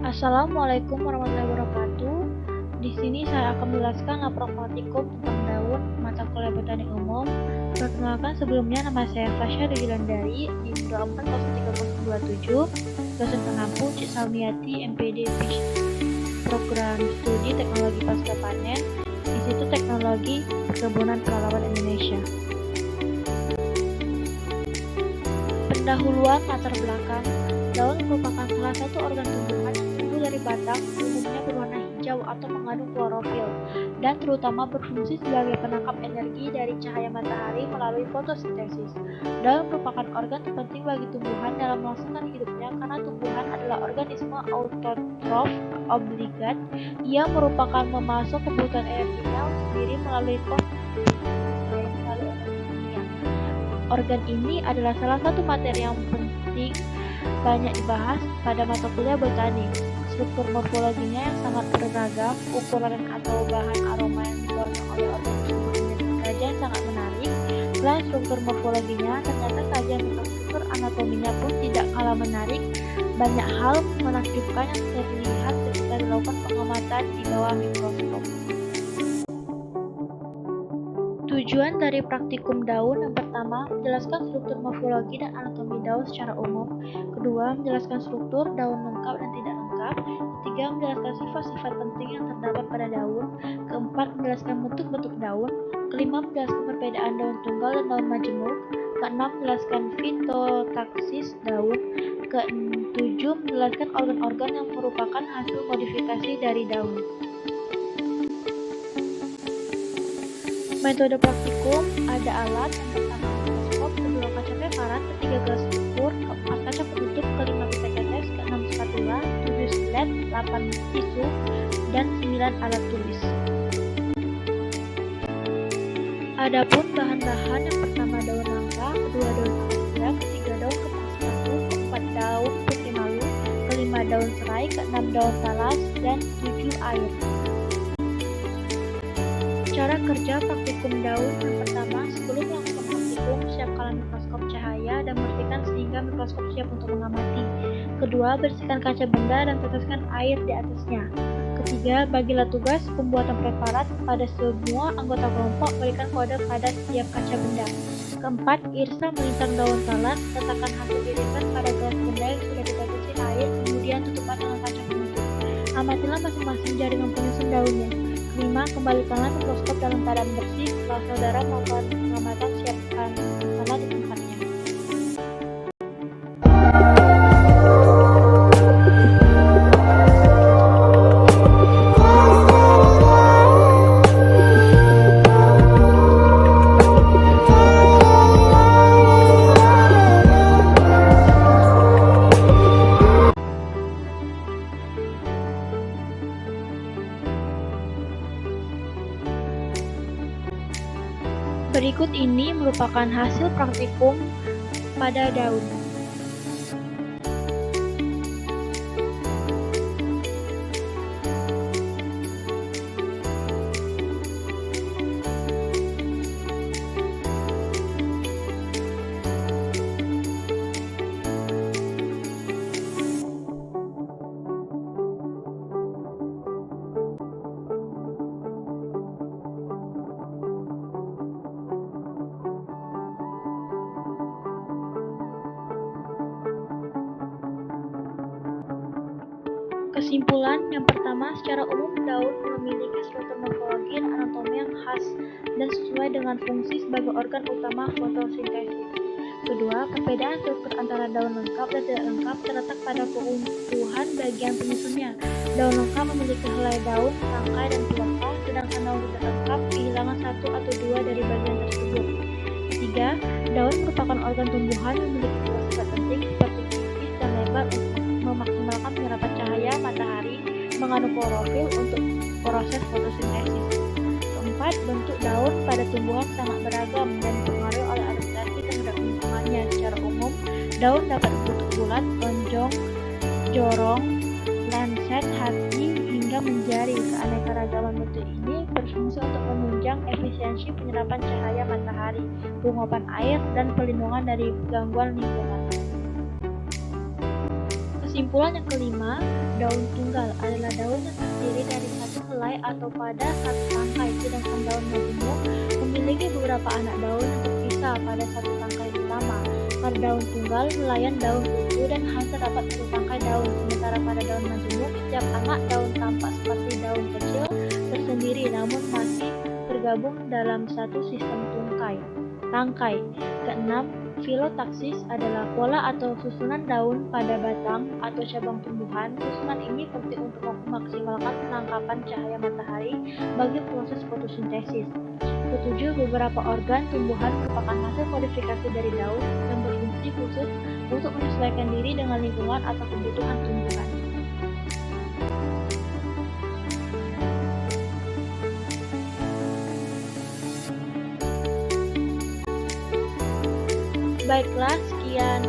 Assalamualaikum warahmatullahi wabarakatuh. Di sini saya akan menjelaskan laporan praktikum tentang daun mata kuliah Botanik Umum. Perkenalkan, sebelumnya nama saya Fasya Rujulandari di 240327, dosen pengampu Cik Salmiati MPD Program Studi Teknologi Pasca Panen, Institut Teknologi Perkebunan Peralaman Indonesia. Pendahuluan latar belakang. Daun merupakan salah satu organ tumbuhan yang tumbuh dari batang, umumnya berwarna hijau atau mengandung klorofil, dan terutama berfungsi sebagai penangkap energi dari cahaya matahari melalui fotosintesis. Daun merupakan organ terpenting bagi tumbuhan dalam melangsungkan hidupnya karena tumbuhan adalah organisme autotrof obligat. Ia merupakan memasok kebutuhan energinya sendiri melalui organ ini adalah salah satu materi yang penting banyak dibahas pada mata kuliah botanik. Struktur morfologinya yang sangat beragam, ukuran atau bahan aroma yang diwarnai oleh organisme menjadi kajian sangat menarik. Selain struktur morfologinya, ternyata kajian tentang struktur anatominya pun tidak kalah menarik. Banyak hal menakjubkan yang terlihat ketika dilakukan pengamatan di bawah mikroskop. Tujuan dari praktikum daun yang pertama, menjelaskan struktur morfologi dan anatomi daun secara umum. Kedua, menjelaskan struktur daun lengkap dan tidak lengkap. Ketiga, menjelaskan sifat-sifat penting yang terdapat pada daun. Keempat, menjelaskan bentuk-bentuk daun. Kelima, menjelaskan perbedaan daun tunggal dan daun majemuk. Keenam, menjelaskan fitotaksis daun. Ketujuh, menjelaskan organ-organ yang merupakan hasil modifikasi dari daun. Metode praktikum, ada alat yang pertama mikroskop, kedua kaca preparat, ketiga gelas ukur, keempat kaca penutup, kelima pipet tetes, keenam spatula, 7 slet, 8 tisu, dan 9 alat tulis. Adapun bahan-bahan, yang pertama daun nangka, kedua daun aksia, ketiga daun kepang sepatu, keempat daun putih malu, kelima daun serai, keenam daun talas, dan 7 air. Cara kerja praktikum daun, yang pertama, sebelum melakukan praktikum, siapkanlah mikroskop cahaya dan bersihkan sehingga mikroskop siap untuk mengamati. Kedua, bersihkan kaca benda dan teteskan air di atasnya. Ketiga, bagilah tugas pembuatan preparat pada semua anggota kelompok, berikan kode pada setiap kaca benda. Keempat, irislah melintang daun talas, letakkan hasil irisan pada gelas benda yang sudah ditetesi air, kemudian tutuplah dengan kaca penutup. Amatilah masing-masing jaringan penyusun daunnya. Kelima, kembalikanlah mikroskop dalam keadaan bersih. Setelah saudara melakukan pengamatan, siapkan alat di tempatnya. Berikut ini merupakan hasil praktikum pada daun. Kesimpulan, yang pertama, secara umum daun memiliki struktur morfologi dan anatomi yang khas dan sesuai dengan fungsi sebagai organ utama fotosintesis. Kedua, perbedaan struktur antara daun lengkap dan tidak lengkap terletak pada keutuhan bagian penyusunnya. Daun lengkap memiliki helai daun, tangkai, dan pelepah, sedangkan daun tidak lengkap kehilangan satu atau dua dari bagian tersebut. Ketiga, daun merupakan organ tumbuhan yang memiliki dua sifat penting seperti tipis dan lebar untuk memaksimalkan penyerapan cahaya matahari, mengandung klorofil untuk proses fotosintesis. Keempat, bentuk daun pada tumbuhan sangat beragam dan dipengaruhi oleh adaptasi terhadap lingkungannya. Secara umum, daun dapat berbentuk bulat, lonjong, jorong, lancet, hati, hingga menjari. Keanekaragaman bentuk ini berfungsi untuk menunjang efisiensi penyerapan cahaya matahari, penguapan air, dan perlindungan dari gangguan lingkungan. Kesimpulan yang kelima, daun tunggal adalah daun yang terdiri dari satu helai atau pada satu tangkai, sedangkan daun majemuk memiliki beberapa anak daun yang terpisah pada satu tangkai utama. Pada daun tunggal, helaian daun kutu dan hanya terdapat satu tangkai daun, sementara pada daun majemuk, setiap anak daun tampak seperti daun kecil tersendiri namun masih tergabung dalam satu sistem tangkai. Keenam, filotaksis adalah pola atau susunan daun pada batang atau cabang tumbuhan. Susunan ini penting untuk memaksimalkan penangkapan cahaya matahari bagi proses fotosintesis. Ketujuh, beberapa organ tumbuhan merupakan hasil modifikasi dari daun yang berfungsi khusus untuk menyesuaikan diri dengan lingkungan atau kebutuhan tumbuhan. Baiklah, sekian